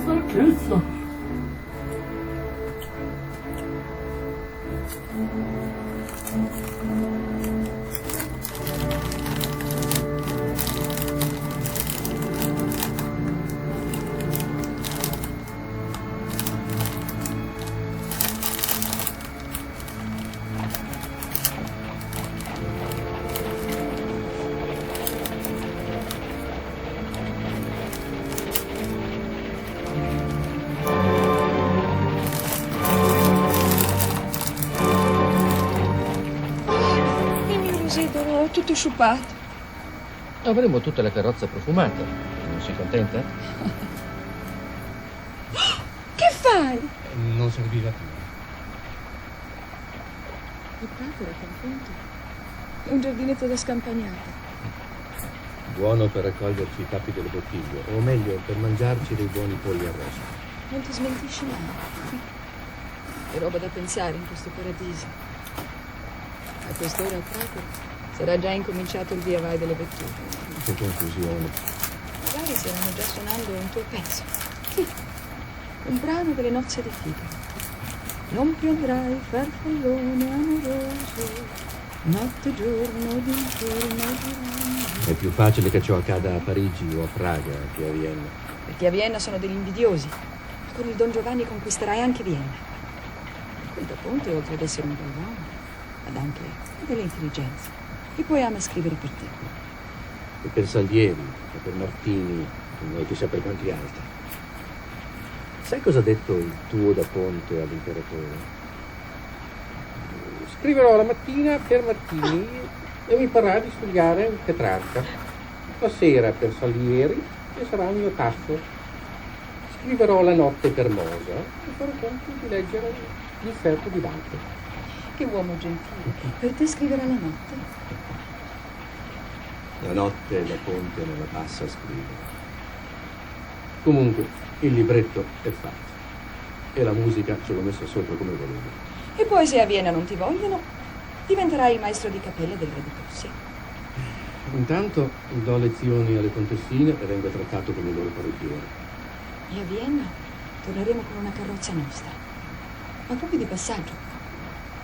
stanchezza. Tutto sciupato. Avremo tutta la carrozza profumata. Non si contenta? Che fai? Non serviva più. Il prato era contento. È un giardinetto da scampagnata. Buono per raccoglierci i tappi delle bottiglie, o meglio, per mangiarci dei buoni polli arrosti. Non ti smentisci mai. È roba da pensare in questo paradiso. A quest'ora il prato sarà già incominciato il via vai delle vetture. Che confusione. Magari saranno già suonando un tuo pezzo. Sì, un brano delle nozze di Figaro. Non piangrai, farfallone amoroso, notte, giorno, d'intorno girando. È più facile che ciò accada a Parigi o a Praga che a Vienna. Perché a Vienna sono degli invidiosi. Con il Don Giovanni conquisterai anche Vienna. Quel da Ponte, oltre ad essere un bel uomo, ha anche delle intelligenze. E poi ama scrivere per te. E per Salieri, e per Martini, e noi chissà per quanti altri. Sai cosa ha detto il tuo da Ponte all'imperatore? Scriverò la mattina per Martini e mi parrà di studiare Petrarca. La sera per Salieri e sarà il mio tasso. Scriverò la notte per Mosa e farò conto di leggere l'inserto di Dante. Che uomo gentile. Per te scriverà la notte. La notte da Ponte non la passa a scrivere. Comunque, il libretto è fatto. E la musica ce l'ho messa sopra come volevo. E poi se a Vienna non ti vogliono, diventerai il maestro di cappella del re di Prussia. Intanto do lezioni alle contessine e vengo trattato come il loro parrucchiere. E a Vienna torneremo con una carrozza nostra. Ma proprio di passaggio.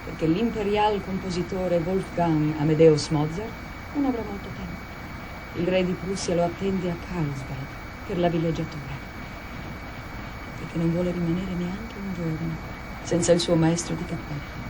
Perché l'imperial compositore Wolfgang Amadeus Mozart non avrà molto tempo. Il re di Prussia lo attende a Carlsbad per la villeggiatura. Perché non vuole rimanere neanche un giorno senza il suo maestro di cappella.